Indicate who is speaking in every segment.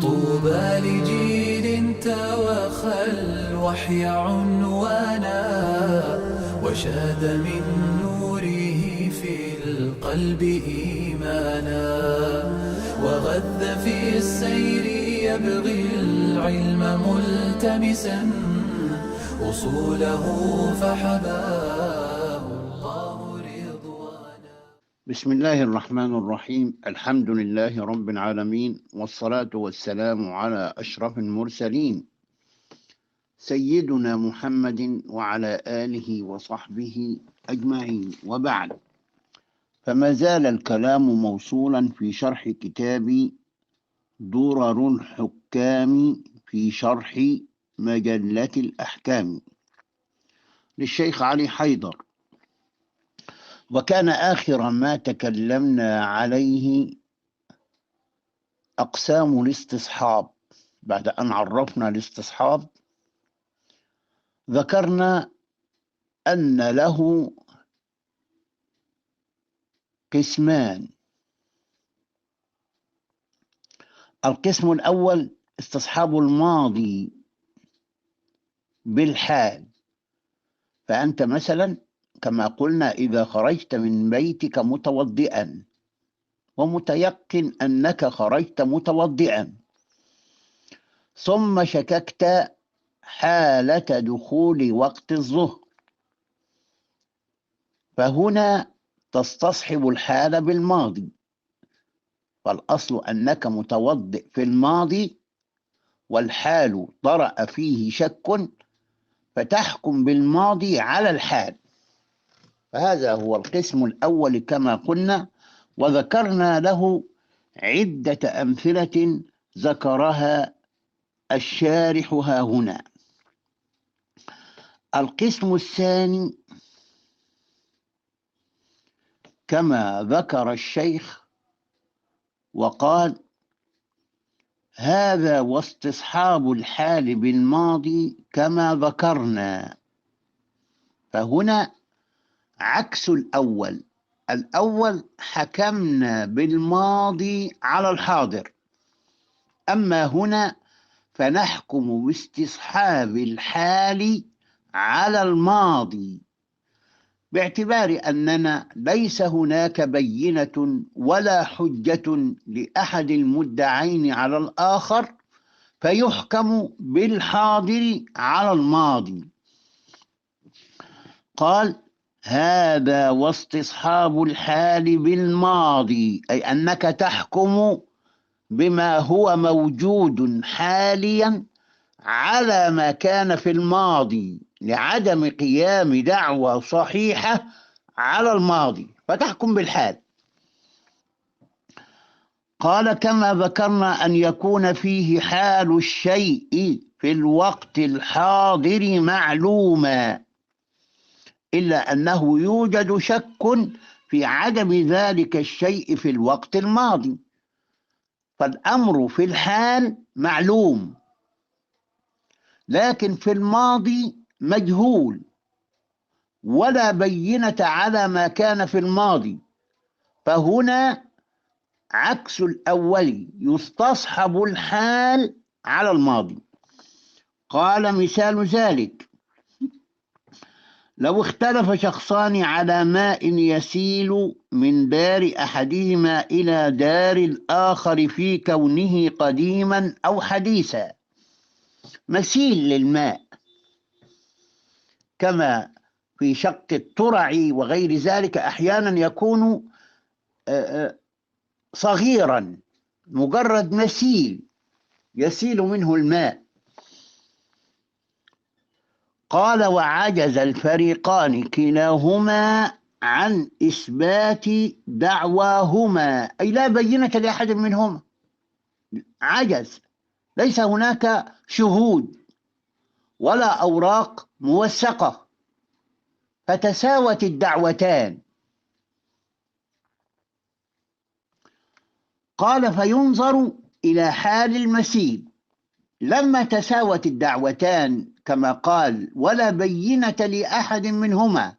Speaker 1: طوبى لجيل توخى الوحي عنوانا وشاد من نوره في القلب إيمانا وغذ في السير يبغي العلم ملتمسا أصوله فحباه الله رضوانا.
Speaker 2: بسم الله الرحمن الرحيم. الحمد لله رب العالمين، والصلاة والسلام على أشرف المرسلين سيدنا محمد وعلى آله وصحبه أجمعين، وبعد، فما زال الكلام موصولا في شرح كتاب درر الحكام في شرح مجلة الأحكام للشيخ علي حيدر. وكان آخر ما تكلمنا عليه أقسام الاستصحاب. بعد أن عرفنا الاستصحاب ذكرنا أن له قسمان. القسم الأول استصحاب الماضي بالحال، فأنت مثلا كما قلنا إذا خرجت من بيتك متوضئا ومتيقن أنك خرجت متوضئا ثم شككت حالة دخول وقت الظهر، فهنا تستصحب الحال بالماضي، فالأصل أنك متوضئ في الماضي والحال طرأ فيه شك فتحكم بالماضي على الحال. فهذا هو القسم الأول كما قلنا، وذكرنا له عدة أمثلة ذكرها الشارح ها هنا. القسم الثاني كما ذكر الشيخ وقال: هذا واستصحاب الحال بالماضي كما ذكرنا. فهنا عكس الأول. الأول حكمنا بالماضي على الحاضر، أما هنا فنحكم باستصحاب الحال على الماضي، باعتبار أننا ليس هناك بينة ولا حجة لأحد المدعين على الآخر، فيحكم بالحاضر على الماضي. قال: هذا واستصحاب الحال بالماضي، أي أنك تحكم بما هو موجود حاليا على ما كان في الماضي لعدم قيام دعوى صحيحة على الماضي، فتحكم بالحال. قال: كما ذكرنا أن يكون فيه حال الشيء في الوقت الحاضر معلوما، إلا أنه يوجد شك في عدم ذلك الشيء في الوقت الماضي، فالأمر في الحال معلوم لكن في الماضي مجهول ولا بينة على ما كان في الماضي، فهنا عكس الأول، يستصحب الحال على الماضي. قال: مثال ذلك: لو اختلف شخصان على ماء يسيل من دار أحدهما إلى دار الآخر في كونه قديما أو حديثا. مثيل للماء كما في شق الترع وغير ذلك أحيانا يكون صغيرا، مجرد مثيل يسيل منه الماء. قال: وعجز الفريقان كلاهما عن إثبات دعواهما، أي لا بينة لأحد منهما، عجز، ليس هناك شهود ولا أوراق موثقة، فتساوت الدعوتان. قال: فينظر إلى حال المثيل لما تساوت الدعوتان، كما قال: ولا بينة لأحد منهما،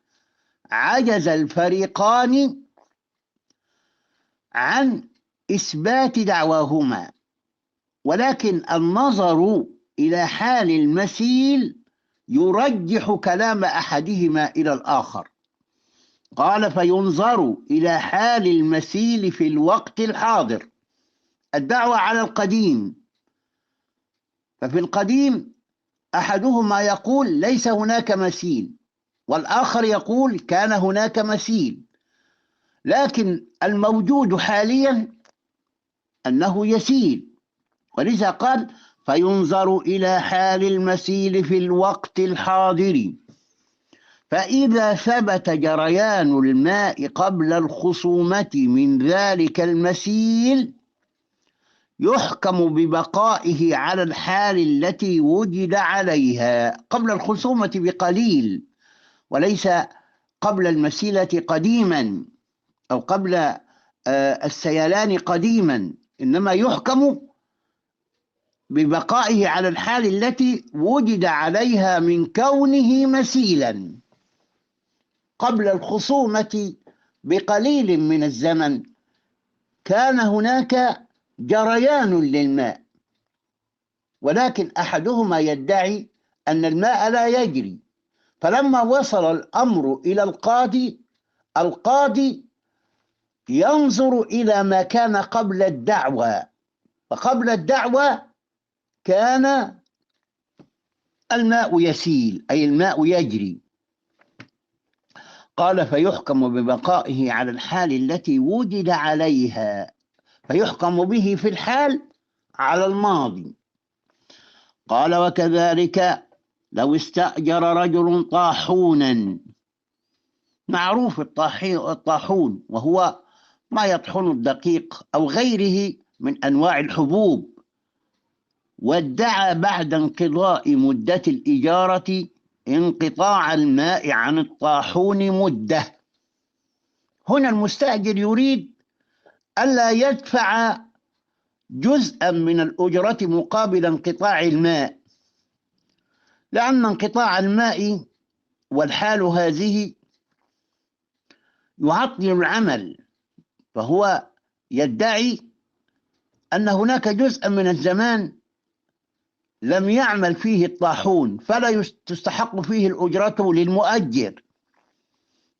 Speaker 2: عجز الفريقان عن إثبات دعواهما، ولكن النظر إلى حال المسيل يرجح كلام أحدهما إلى الآخر. قال فينظر إلى حال المسيل في الوقت الحاضر. الدعوة على القديم، ففي القديم أحدهما يقول ليس هناك مثيل، والآخر يقول كان هناك مثيل، لكن الموجود حاليا أنه يسيل، ولذا قال فينظر إلى حال المثيل في الوقت الحاضر، فإذا ثبت جريان الماء قبل الخصومة من ذلك المثيل يحكم ببقائه على الحال التي وجد عليها قبل الخصومة بقليل، وليس قبل المسيلة قديما أو قبل السيلان قديما، إنما يحكم ببقائه على الحال التي وجد عليها من كونه مسيلا. قبل الخصومة بقليل من الزمن كان هناك جريان للماء، ولكن أحدهما يدعي أن الماء لا يجري، فلما وصل الأمر إلى القاضي ينظر إلى ما كان قبل الدعوة، فقبل الدعوة كان الماء يسيل أي الماء يجري. قال فيحكم ببقائه على الحال التي وجد عليها، فيحكم به في الحال على الماضي. قال وكذلك لو استأجر رجل طاحونا، معروف الطاحون وهو ما يطحن الدقيق أو غيره من أنواع الحبوب، وادعى بعد انقضاء مدة الإجارة انقطاع الماء عن الطاحون مدة. هنا المستأجر يريد ألا يدفع جزءا من الأجرة مقابل انقطاع الماء، لأن انقطاع الماء والحال هذه يعطل العمل، فهو يدعي أن هناك جزءا من الزمان لم يعمل فيه الطاحون فلا تستحق فيه الأجرة للمؤجر.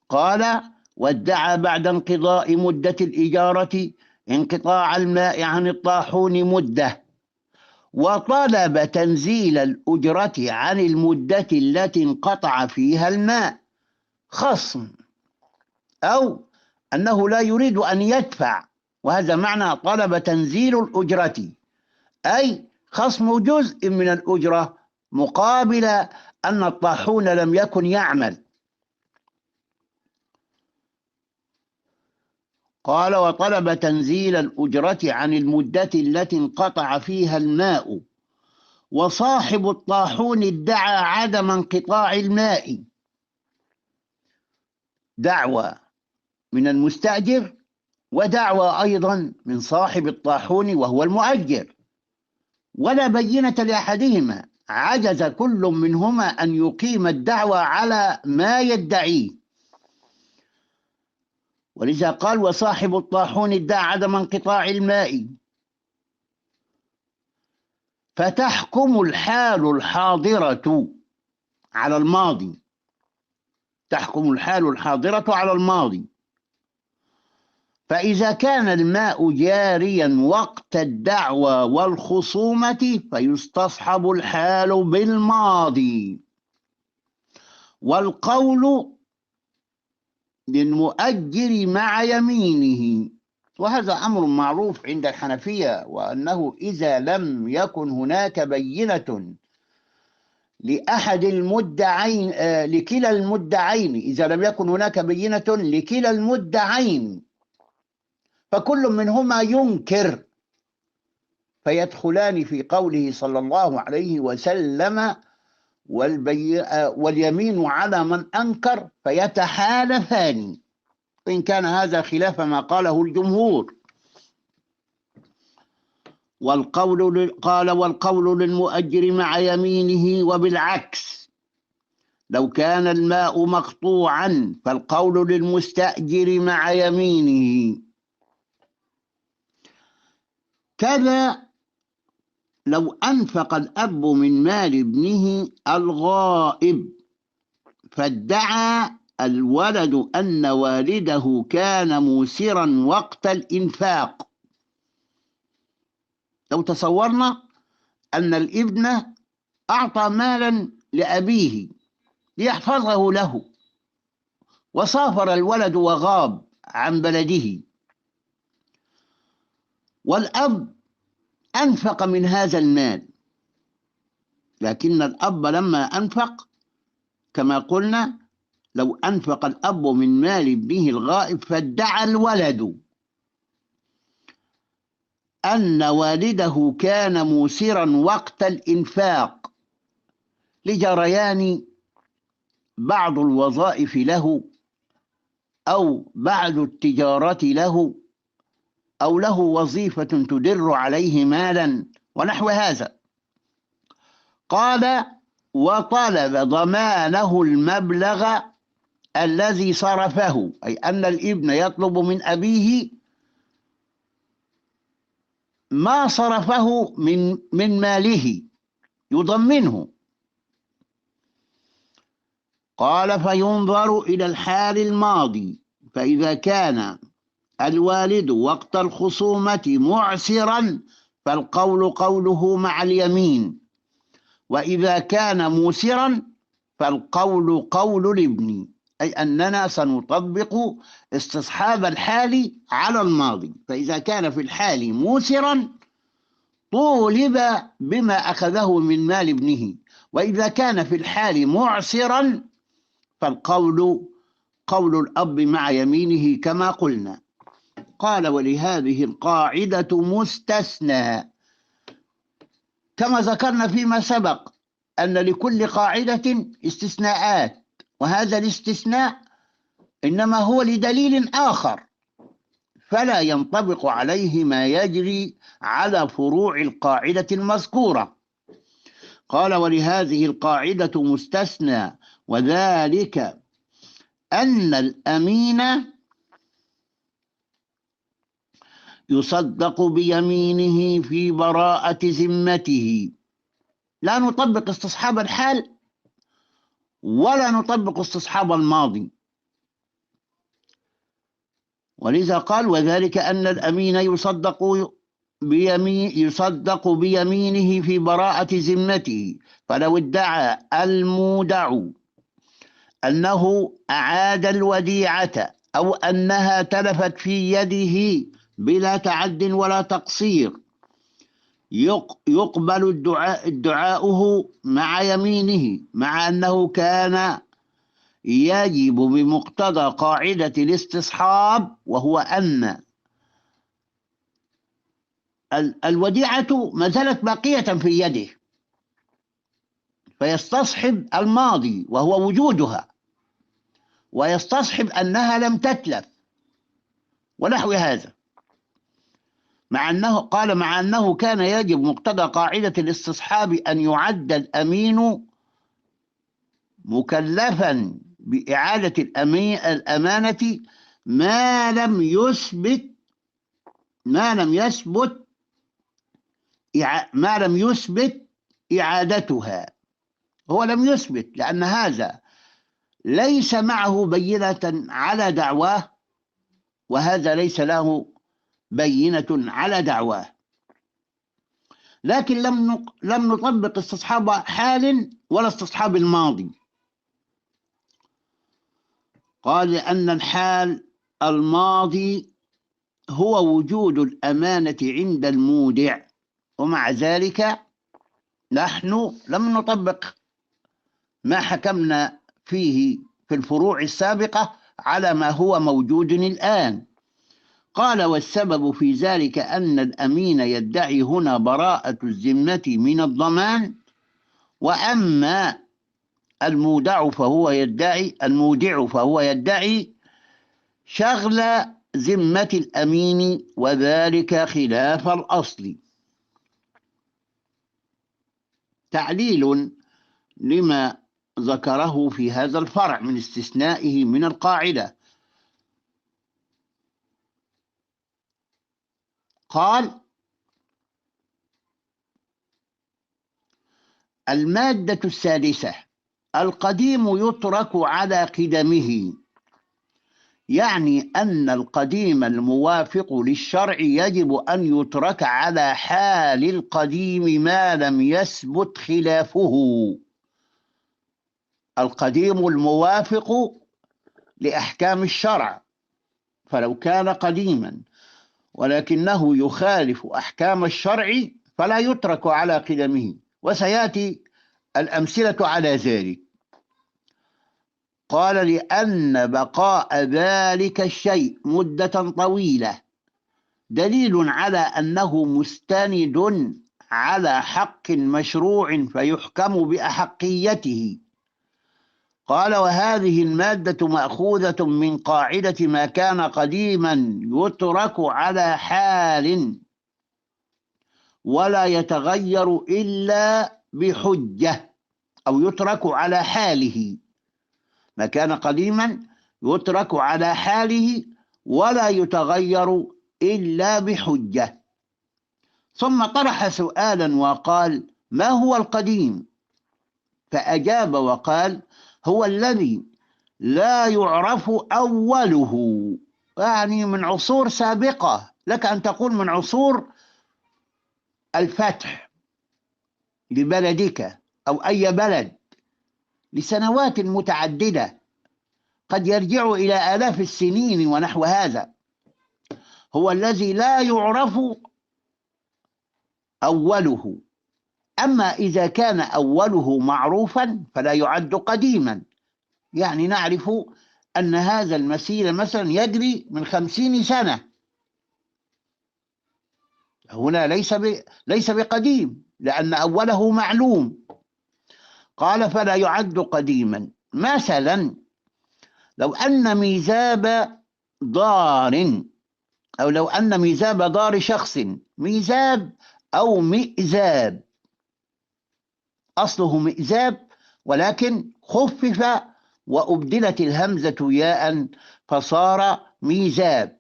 Speaker 2: قال وادعى بعد انقضاء مدة الإجارة انقطاع الماء عن الطاحون مدة، وطلب تنزيل الأجرة عن المدة التي انقطع فيها الماء، خصم، أو أنه لا يريد أن يدفع، وهذا معنى طلب تنزيل الأجرة، أي خصم جزء من الأجرة مقابل أن الطاحون لم يكن يعمل. قال وطلب تنزيل الأجرة عن المدة التي انقطع فيها الماء، وصاحب الطاحون ادعى عدم انقطاع الماء، دعوى من المستأجر ودعوى أيضا من صاحب الطاحون وهو المؤجر، ولا بينة لأحدهما، عجز كل منهما أن يقيم الدعوى على ما يدعيه، ولذا قال وصاحب الطاحون ادعى عدم انقطاع الماء، فتحكم الحال الحاضرة على الماضي، تحكم الحال الحاضرة على الماضي، فإذا كان الماء جاريا وقت الدعوى والخصومة فيستصحب الحال بالماضي، والقول للمؤجر مع يمينه، وهذا أمر معروف عند الحنفية، وأنه إذا لم يكن هناك بينة لأحد المدعين لكلا المدعين، إذا لم يكن هناك بينة لكلا المدعين فكل منهما ينكر، فيدخلان في قوله صلى الله عليه وسلم واليمين على من أنكر فيتحالفان، وإن كان هذا خلاف ما قاله الجمهور. والقول للمؤجر مع يمينه، وبالعكس لو كان الماء مقطوعا فالقول للمستأجر مع يمينه. كذا لو أنفق الأب من مال ابنه الغائب فادعى الولد أن والده كان موسرا وقت الإنفاق. لو تصورنا أن الابن أعطى مالا لأبيه ليحفظه له، وسافر الولد وغاب عن بلده، والأب أنفق من هذا المال، لكن الأب لما أنفق كما قلنا لو أنفق الأب من مال ابنه الغائب فادعى الولد أن والده كان موسرا وقت الإنفاق لجريان بعض الوظائف له أو بعض التجارة له أو له وظيفة تدر عليه مالا ونحو هذا. قال: وطلب ضمانه المبلغ الذي صرفه، أي أن الابن يطلب من أبيه ما صرفه من ماله يضمنه. قال: فينظر إلى الحال الماضي، فإذا كان الوالد وقت الخصومة معسرا فالقول قوله مع اليمين، وإذا كان موسرا فالقول قول الابن، أي أننا سنطبق استصحاب الحال على الماضي. فإذا كان في الحال موسرا طولب بما أخذه من مال ابنه، وإذا كان في الحال معسرا فالقول قول الأب مع يمينه كما قلنا. قال: ولهذه القاعدة مستثنى، كما ذكرنا فيما سبق أن لكل قاعدة استثناءات، وهذا الاستثناء إنما هو لدليل آخر فلا ينطبق عليه ما يجري على فروع القاعدة المذكورة. قال: ولهذه القاعدة مستثنى، وذلك أن الأمين يصدق بيمينه في براءة ذمته. لا نطبق استصحاب الحال ولا نطبق استصحاب الماضي، ولذا قال: وذلك أن الأمين يصدق بيمينه في براءة ذمته. فلو ادعى المودع أنه أعاد الوديعة أو أنها تلفت في يده بلا تعد ولا تقصير يقبل ادعاؤه مع يمينه، مع أنه كان يجب بمقتضى قاعدة الاستصحاب، وهو أن الوديعة ما زالت باقية في يده، فيستصحب الماضي وهو وجودها، ويستصحب أنها لم تتلف ونحو هذا. مع أنه كان يجب مقتضى قاعدة الاستصحاب أن يعد الأمين مكلفا بإعادة الأمانة ما لم يثبت إعادتها. هو لم يثبت لأن هذا ليس معه بينة على دعواه، وهذا ليس له بينة على دعواه. لكن لم نطبق استصحاب حال ولا استصحاب الماضي. قال: لأن الحال الماضي هو وجود الأمانة عند المودع، ومع ذلك نحن لم نطبق ما حكمنا فيه في الفروع السابقة على ما هو موجود الآن. قال: والسبب في ذلك أن الأمين يدعي هنا براءة الذمة من الضمان، وأما المودع فهو يدعي شغل ذمة الأمين، وذلك خلاف الأصل. تعليل لما ذكره في هذا الفرع من استثنائه من القاعدة. قال: المادة السادسة: القديم يترك على قدمه، يعني أن القديم الموافق للشرع يجب أن يترك على حال القديم ما لم يثبت خلافه. القديم الموافق لأحكام الشرع، فلو كان قديما ولكنه يخالف أحكام الشرع فلا يترك على قدمه، وسيأتي الأمثلة على ذلك. قال: لأن بقاء ذلك الشيء مدة طويلة دليل على أنه مستند على حق مشروع فيحكم بأحقيته. قال: وهذه المادة مأخوذة من قاعدة ما كان قديما يترك على حال ولا يتغير إلا بحجة، أو يترك على حاله. ما كان قديما يترك على حاله ولا يتغير إلا بحجة. ثم طرح سؤالا وقال: ما هو القديم؟ فأجاب وقال: هو الذي لا يعرف أوله، يعني من عصور سابقة، لك أن تقول من عصور الفتح لبلدك أو أي بلد لسنوات متعددة، قد يرجع إلى آلاف السنين ونحو هذا. هو الذي لا يعرف أوله. أما إذا كان أوله معروفا فلا يعد قديما، يعني نعرف أن هذا المسير مثلا يجري من 50 سنة، هنا ليس بقديم لأن أوله معلوم. قال: فلا يعد قديما. مثلا لو أن ميزاب دار، أو لو أن ميزاب دار شخص، ميزاب أو مئزاب، أصله مئزاب ولكن خفف وأبدلت الهمزة ياء فصار ميزاب،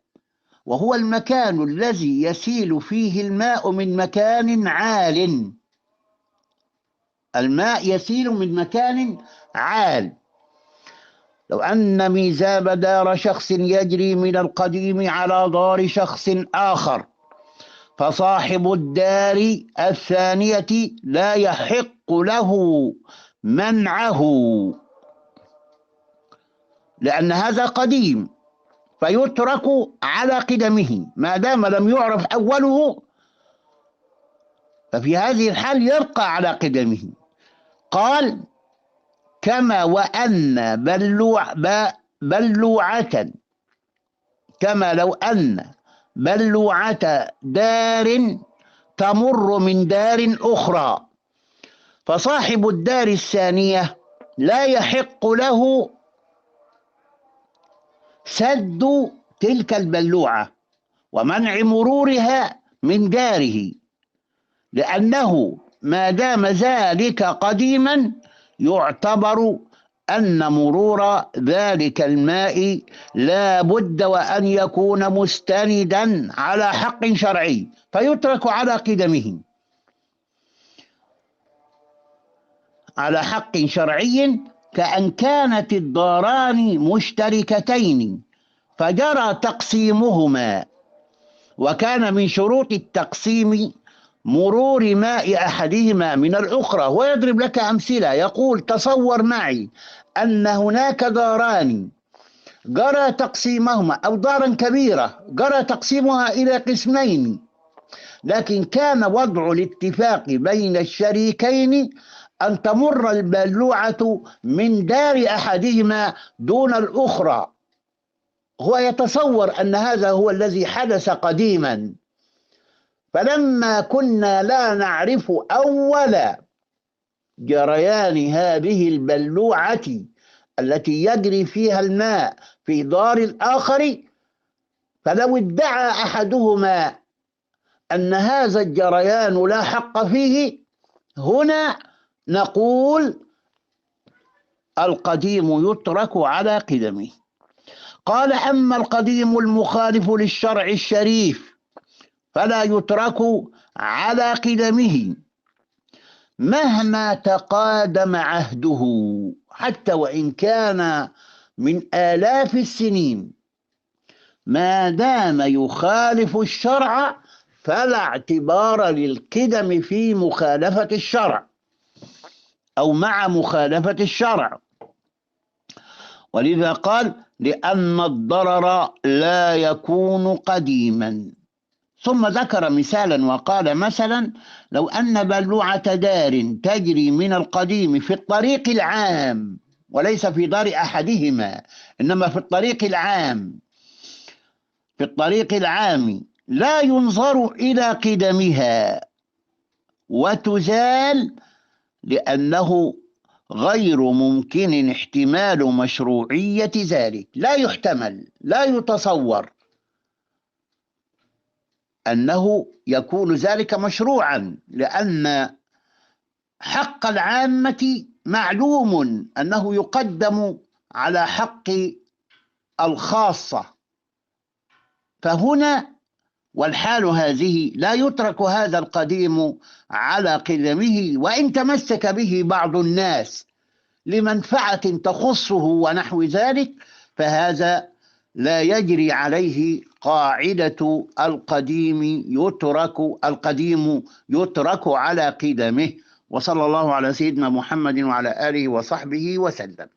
Speaker 2: وهو المكان الذي يسيل فيه الماء من مكان عال. الماء يسيل من مكان عال. لو أن ميزاب دار شخص يجري من القديم على دار شخص آخر، فصاحب الدار الثانية لا يحق له منعه، لأن هذا قديم فيترك على قدمه ما دام لم يعرف أوله، ففي هذه الحال يبقى على قدمه. قال: كما وأن بلوعة، كما لو أن بلوعة دار تمر من دار أخرى، فصاحب الدار الثانية لا يحق له سد تلك البلوعة ومنع مرورها من داره، لأنه ما دام ذلك قديما يعتبر أن مرور ذلك الماء لا بد وأن يكون مستندا على حق شرعي فيترك على قدمه، على حق شرعي، كأن كانت الداران مشتركتين فجرى تقسيمهما، وكان من شروط التقسيم مرور ماء أحدهما من الأخرى. ويضرب لك أمثلة، يقول: تصور معي أن هناك داران جرى تقسيمهما، أو دارا كبيرة جرى تقسيمها إلى قسمين، لكن كان وضع الاتفاق بين الشريكين أن تمر البلوعة من دار أحدهما دون الأخرى. هو يتصور أن هذا هو الذي حدث قديما، فلما كنا لا نعرف أول جريان هذه البلوعة التي يجري فيها الماء في دار الآخر، فلو ادعى أحدهما أن هذا الجريان لا حق فيه، هنا نقول القديم يترك على قدمه. قال: أما القديم المخالف للشرع الشريف فلا يترك على قدمه، مهما تقادم عهده، حتى وإن كان من آلاف السنين، ما دام يخالف الشرع فلا اعتبار للقدم في مخالفة الشرع أو مع مخالفة الشرع. ولذا قال: لأن الضرر لا يكون قديما. ثم ذكر مثالا وقال: مثلا لو أن بلوعة دار تجري من القديم في الطريق العام، وليس في دار أحدهما إنما في الطريق العام، في الطريق العام، لا ينظر إلى قدمها وتزال، لأنه غير ممكن احتمال مشروعية ذلك. لا يحتمل، لا يتصور أنه يكون ذلك مشروعا، لأن حق العامة معلوم أنه يقدم على حق الخاصة. فهنا والحال هذه لا يترك هذا القديم على قدمه، وإن تمسك به بعض الناس لمنفعة تخصه ونحو ذلك، فهذا لا يجري عليه قاعدة القديم يترك على قدمه. وصلى الله على سيدنا محمد وعلى آله وصحبه وسلم.